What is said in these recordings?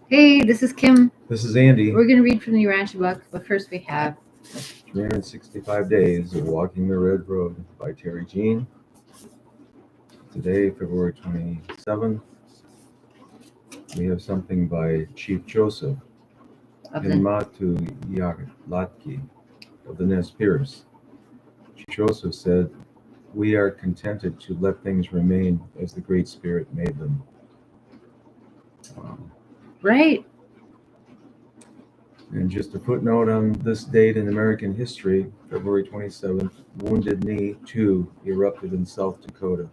Hey, this is Kim. This is Andy. We're going to read from the Urantia book, but first we have 365 Days of Walking the Red Road by Terry Jean. Today, February 27th, we have something by Chief Joseph in Matu Yalatki of the Nez Perce. Chief Joseph said, "We are contented to let things remain as the Great Spirit made them." Right. And just a footnote on this date in American history, February 27th, Wounded Knee 2 erupted in South Dakota.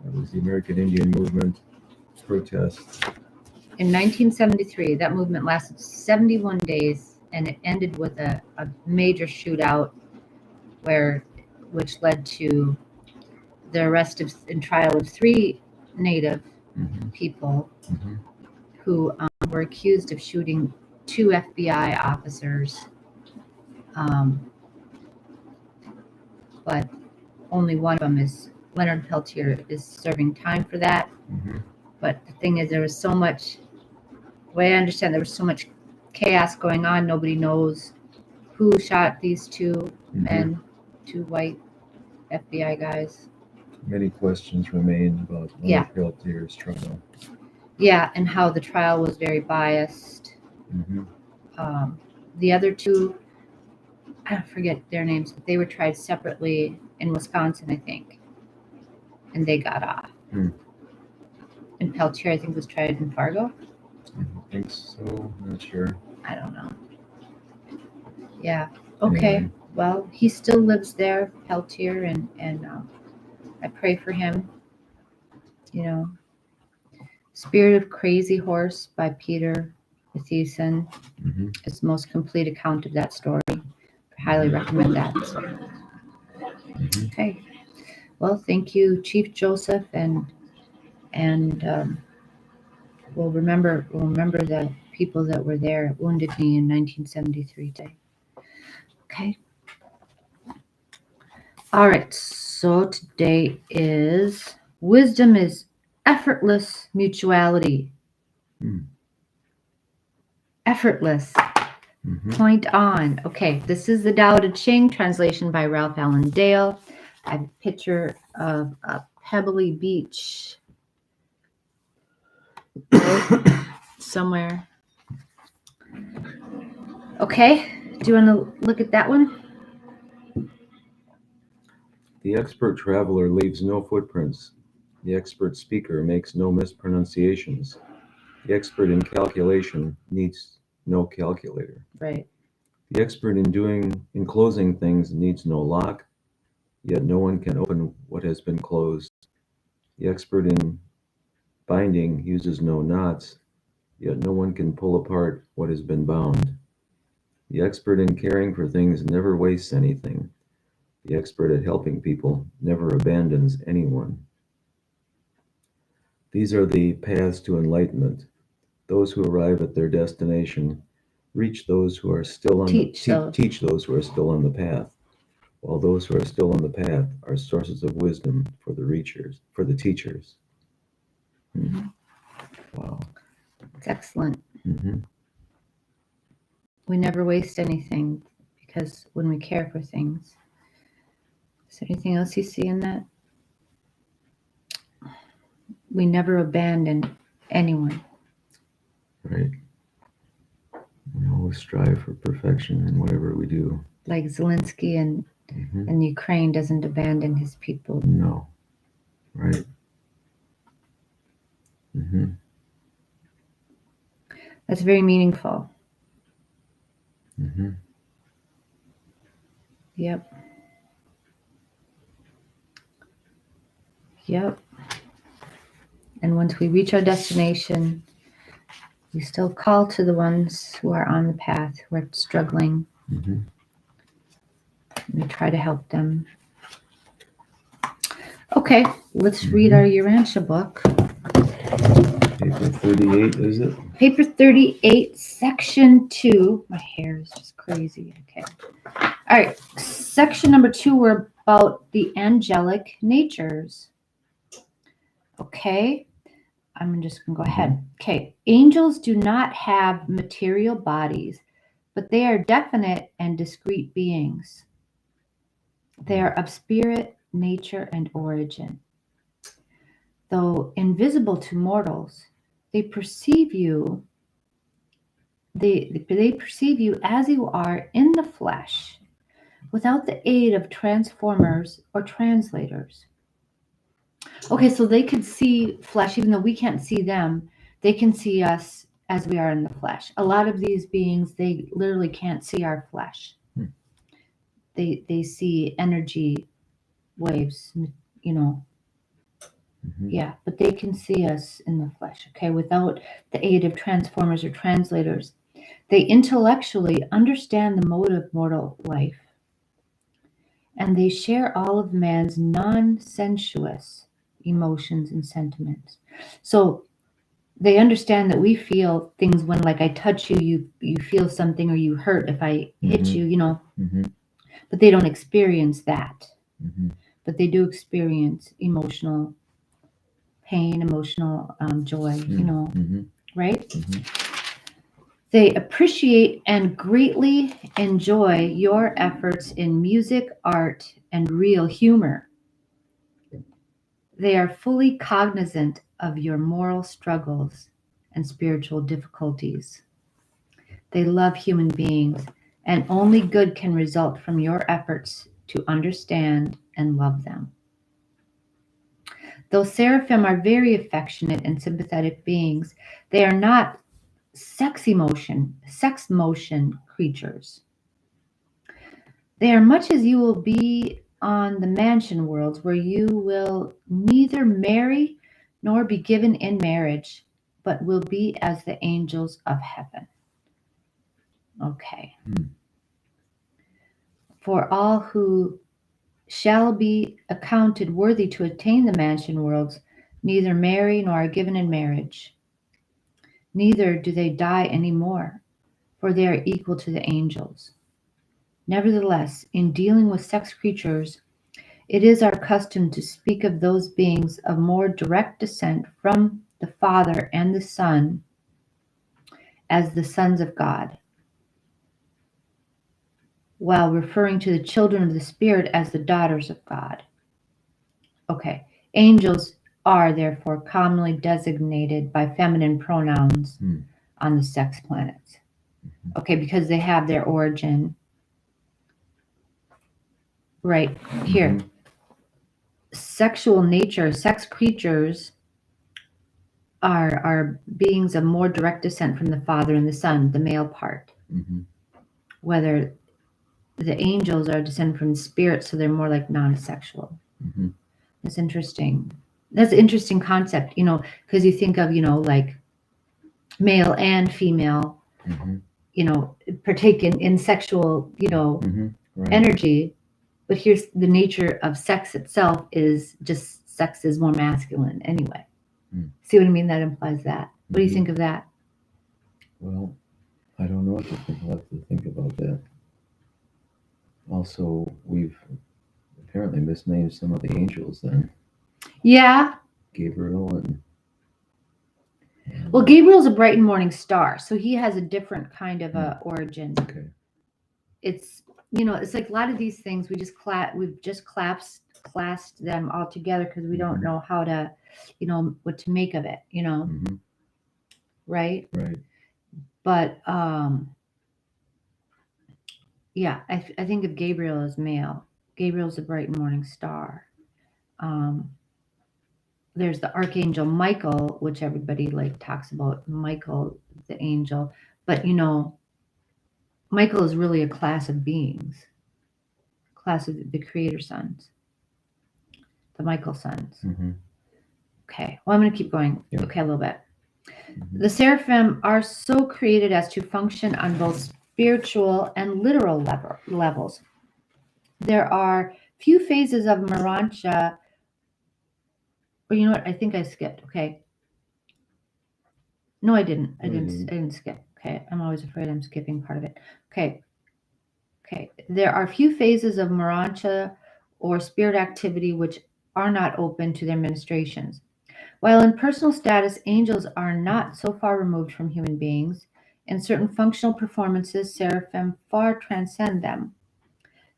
That was the American Indian Movement protest. In 1973, that movement lasted 71 days, and it ended with a major shootout which led to the arrest and trial of 3 Native people who were accused of shooting 2 FBI officers, but only one of them is Leonard Peltier is serving time for that. But the thing is, there was so much, the way I understand, there was so much chaos going on. Nobody knows who shot these 2 men, 2 white FBI guys. Many questions remain about Leonard Peltier's trial. Yeah, and how the trial was very biased. The other 2, I don't forget their names, but they were tried separately in Wisconsin, I think, and they got off. And Peltier, I think, was tried in Fargo. I think so. Not sure. I don't know. Yeah. Okay. Anyway. Well, he still lives there, Peltier, and I pray for him. You know, Spirit of Crazy Horse by Peter Matheson is the most complete account of that story. I highly recommend that. Okay. Well, thank you, Chief Joseph, and we'll remember the people that were there, Wounded Knee in 1973 day. Okay. All right. So today is wisdom is effortless mutuality. Effortless. Point on. Okay. This is the Tao Te Ching translation by Ralph Allen Dale. I have a picture of a pebbly beach somewhere. Okay. Do you want to look at that one? The expert traveler leaves no footprints. The expert speaker makes no mispronunciations. The expert in calculation needs no calculator. Right. The expert in closing things needs no lock, yet no one can open what has been closed. The expert in binding uses no knots, yet no one can pull apart what has been bound. The expert in caring for things never wastes anything. The expert at helping people never abandons anyone. These are the paths to enlightenment. Those who arrive at their destination teach those who are still on the path, while those who are still on the path are sources of wisdom for the teachers. Wow. It's excellent. We never waste anything because when we care for things. Is there anything else you see in that? We never abandon anyone. Right. We always strive for perfection in whatever we do. Like Zelensky in Ukraine doesn't abandon his people. No. Right. That's very meaningful. Yep. And once we reach our destination, we still call to the ones who are on the path, who are struggling. And we try to help them. Okay, let's read our Urantia book. Paper 38, is it? Paper 38, section 2. My hair is just crazy. Okay. All right. Section number 2, we're about the angelic natures. Okay. I'm just going to go ahead. Okay. Angels do not have material bodies, but they are definite and discrete beings. They are of spirit, nature, and origin. Though invisible to mortals, they perceive you. They perceive you as you are in the flesh, without the aid of transformers or translators. Okay, so they could see flesh, even though we can't see them. They can see us as we are in the flesh. A lot of these beings, they literally can't see our flesh. They see energy waves, you know. Yeah, but they can see us in the flesh, okay, without the aid of transformers or translators. They intellectually understand the mode of mortal life, and they share all of man's non-sensuous emotions and sentiments. So they understand that we feel things when, like, I touch you, you feel something, or you hurt if I hit you, you know, but they don't experience that. But they do experience emotional pain, emotional joy, you know, right? They appreciate and greatly enjoy your efforts in music, art, and real humor. They are fully cognizant of your moral struggles and spiritual difficulties. They love human beings, and only good can result from your efforts to understand and love them. Though seraphim are very affectionate and sympathetic beings, they are not sex motion creatures. They are much as you will be on the mansion worlds, where you will neither marry nor be given in marriage, but will be as the angels of heaven. Okay. For all who shall be accounted worthy to attain the mansion worlds neither marry nor are given in marriage. Neither do they die any more, for they are equal to the angels. Nevertheless, in dealing with sex creatures, it is our custom to speak of those beings of more direct descent from the Father and the Son as the sons of God, while referring to the children of the Spirit as the daughters of God. Okay, angels are therefore commonly designated by feminine pronouns on the sex planets. Okay, because they have their origin right here. Sexual nature, sex creatures are beings of more direct descent from the Father and the Son, the male part. Whether the angels are descended from the spirit, so they're more like non-sexual. That's interesting. That's an interesting concept, you know, because you think of, you know, like male and female, you know, partake in sexual, you know, energy. But here's the nature of sex itself is just sex is more masculine anyway. See what I mean? That implies that. What do you think of that? Well, I don't know what to think. I'll have to think about that. Also, we've apparently misnamed some of the angels then. Yeah. Gabriel and well, Gabriel's a bright and morning star, so he has a different kind of a origin. Okay. It's, you know, it's like a lot of these things we've just classed them all together because we don't know how to, you know, what to make of it, you know. Right? Right. But yeah, I think of Gabriel as male. Gabriel's a bright and morning star. There's the archangel Michael, which everybody like talks about, Michael the angel, but you know, Michael is really a class of beings, class of the creator sons, the Michael sons. Okay, well, I'm going to keep going. Okay, a little bit. The seraphim are so created as to function on both spiritual and literal levels. There are few phases of Urantia. Or you know what? I think I skipped. Okay. No, I didn't. I didn't skip. Okay. I'm always afraid I'm skipping part of it. Okay. Okay. There are few phases of Urantia or spirit activity which are not open to their ministrations. While in personal status, angels are not so far removed from human beings, in certain functional performances, seraphim far transcend them.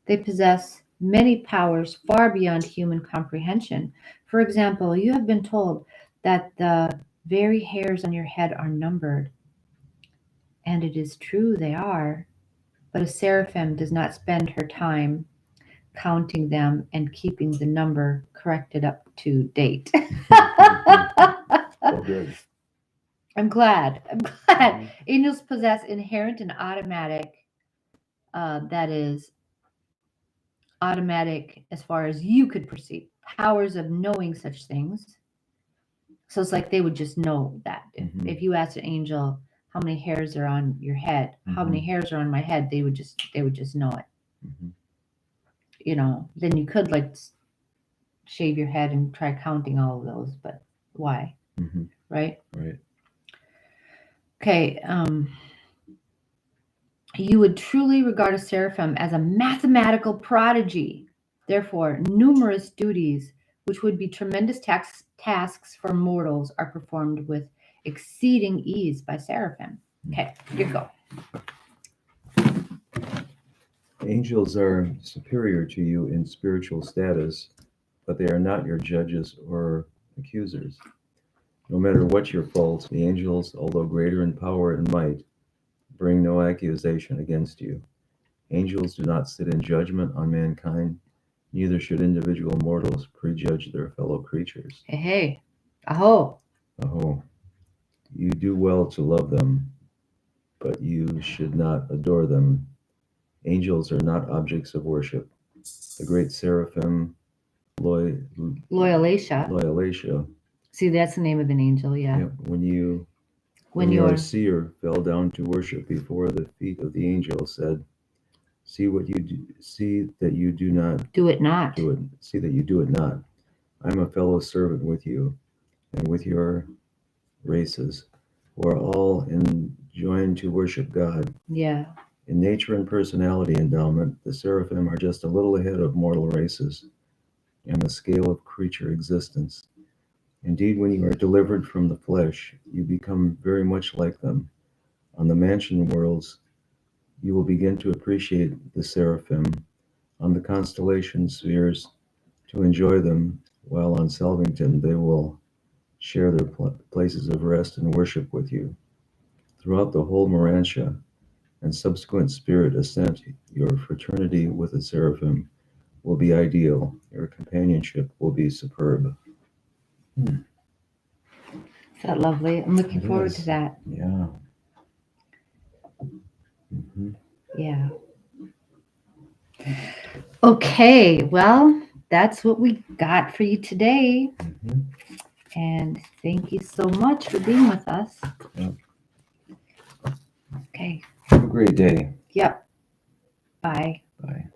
They possess many powers far beyond human comprehension. For example, you have been told that the very hairs on your head are numbered, and it is true they are, but a seraphim does not spend her time counting them and keeping the number corrected up to date. Oh, good. I'm glad. I'm glad. Mhm. Angels possess inherent and automatic, that is, automatic as far as you could perceive, powers of knowing such things. So it's like they would just know that. Mhm. If you asked an angel how many hairs are on your head, how many hairs are on my head, they would just know it. Mhm. Then you could like shave your head and try counting all of those, but why? Mhm. Right? Right. Okay. You would truly regard a seraphim as a mathematical prodigy. Therefore, numerous duties, which would be tremendous tasks for mortals, are performed with exceeding ease by seraphim. Okay, you go. Angels are superior to you in spiritual status, but they are not your judges or accusers. No matter what your faults, the angels, although greater in power and might, bring no accusation against you. Angels do not sit in judgment on mankind, neither should individual mortals prejudge their fellow creatures. Hey, hey. Aho. Oh, you do well to love them, but you should not adore them. Angels are not objects of worship. The great seraphim Loyalatia. Loyalatia, See, that's the name of an angel, yeah. when When your you're seer fell down to worship before the feet of the angel, said, "See what you do, see that you do not do it not. do it. See that you do it not. I am a fellow servant with you and with your races, who are all enjoined to worship God. Yeah. In nature and personality endowment, the seraphim are just a little ahead of mortal races on the scale of creature existence. Indeed, when you are delivered from the flesh, you become very much like them. On the mansion worlds, you will begin to appreciate the seraphim. On the constellation spheres, to enjoy them, while on Salvington, they will share their places of rest and worship with you. Throughout the whole Urantia and subsequent spirit ascent, your fraternity with the seraphim will be ideal. Your companionship will be superb. Is that lovely? I'm looking It forward is. to that. Yeah. Mhm. Yeah. Okay, well, that's what we got for you today. Mhm. And thank you so much for being with us. Yep. Okay. Have a great day. Yep. Bye. Bye.